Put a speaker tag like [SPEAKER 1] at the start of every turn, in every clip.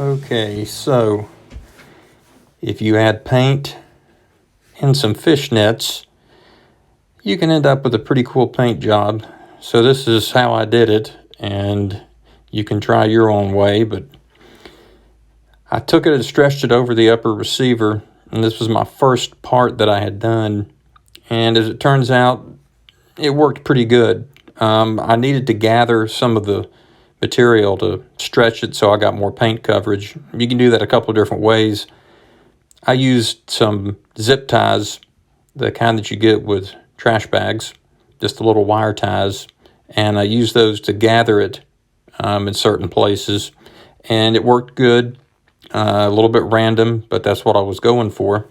[SPEAKER 1] Okay, so if you add paint and some fishnets, you can end up with a pretty cool paint job. So this is how I did it, and you can try your own way, but I took it and stretched it over the upper receiver, and this was my first part that I had done, and as it turns out, it worked pretty good. I needed to gather some of the material to stretch it so I got more paint coverage. You can do that a couple of different ways. I used some zip ties, the kind that you get with trash bags, just the little wire ties, and I used those to gather it in certain places, and it worked good. A little bit random, but that's what I was going for.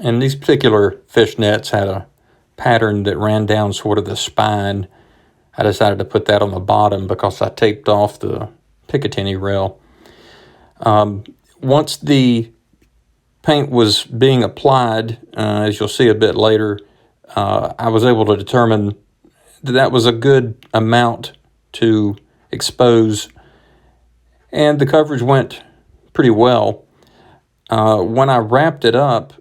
[SPEAKER 1] And these particular fishnets had a pattern that ran down sort of the spine. I decided to put that on the bottom because I taped off the Picatinny rail. Once the paint was being applied, as you'll see a bit later, I was able to determine that that was a good amount to expose, and the coverage went pretty well. When I wrapped it up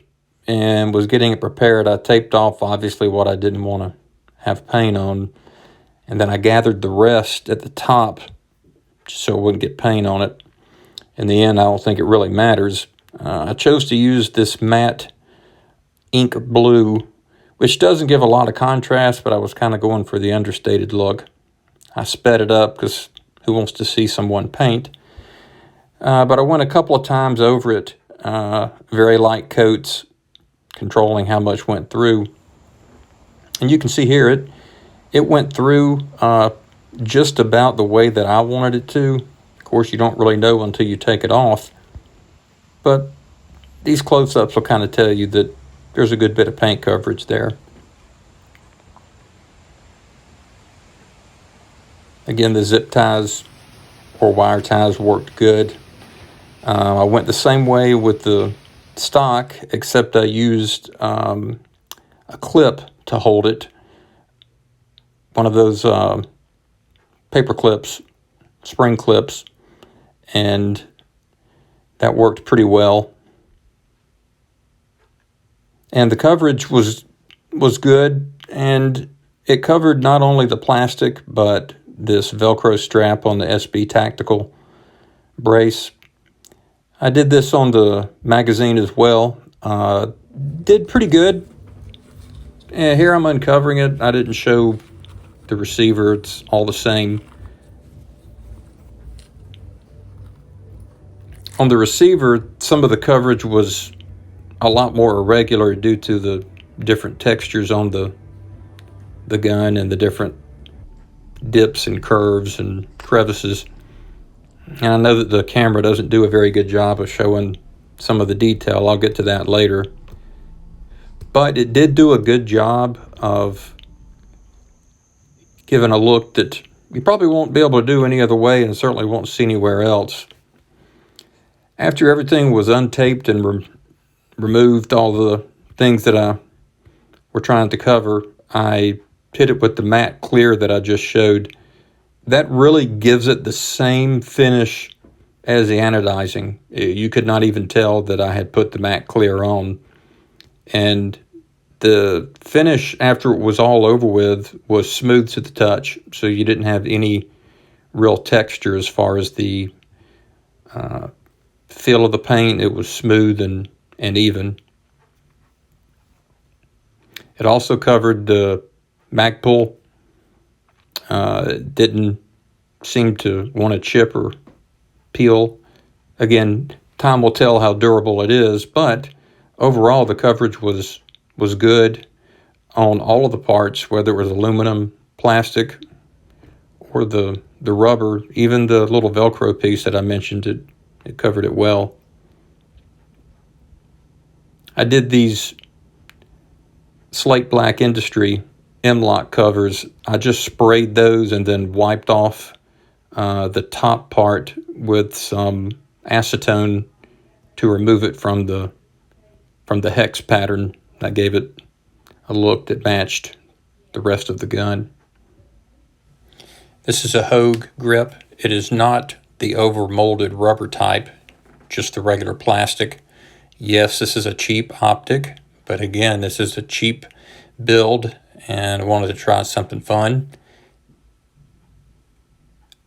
[SPEAKER 1] and was getting it prepared, I taped off obviously what I didn't want to have paint on, and then I gathered the rest at the top so it wouldn't get paint on it. In the end, I don't think it really matters. I chose to use this matte ink blue, which doesn't give a lot of contrast, but I was kind of going for the understated look. I sped it up because who wants to see someone paint? But I went a couple of times over it, very light coats, controlling how much went through. And you can see here, it went through just about the way that I wanted it to. Of course, you don't really know until you take it off. But these close-ups will kind of tell you that there's a good bit of paint coverage there. Again, the zip ties or wire ties worked good. I went the same way with the stock, except I used a clip to hold it. One of those paper clips, spring clips, and that worked pretty well. And the coverage was good, and it covered not only the plastic, but this Velcro strap on the SB Tactical brace. I did this on the magazine as well. Did pretty good. Here I'm uncovering it. I didn't show the receiver. It's all the same. On the receiver, some of the coverage was a lot more irregular due to the different textures on the gun and the different dips and curves and crevices. And I know that the camera doesn't do a very good job of showing some of the detail. I'll get to that later. But it did do a good job of giving a look that you probably won't be able to do any other way, and certainly won't see anywhere else. After everything was untaped and removed all the things that I were trying to cover, I hit it with the matte clear that I just showed. That really gives it the same finish as the anodizing. You could not even tell that I had put the matte clear on. And the finish after it was all over with was smooth to the touch, so you didn't have any real texture as far as the feel of the paint. It was smooth and even. It also covered the Magpul. It didn't seem to want to chip or peel. Again, time will tell how durable it is, but overall the coverage was good on all of the parts, whether it was aluminum, plastic, or the rubber. Even the little Velcro piece that I mentioned, it covered it well. I did these slate black industry M-LOK covers. I just sprayed those and then wiped off the top part with some acetone to remove it from the hex pattern. I gave it a look that matched the rest of the gun. This is a Hogue grip. It is not the over-molded rubber type, just the regular plastic. Yes, this is a cheap optic, but again, this is a cheap build and I wanted to try something fun.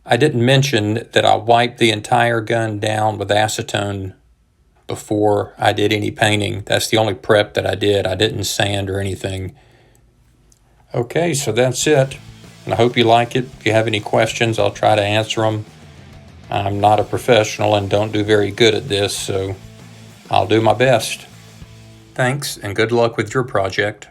[SPEAKER 1] I didn't mention that I wiped the entire gun down with acetone before I did any painting. That's the only prep that I did. I didn't sand or anything. Okay, so that's it. And I hope you like it. If you have any questions, I'll try to answer them. I'm not a professional and don't do very good at this, so I'll do my best. Thanks, and good luck with your project.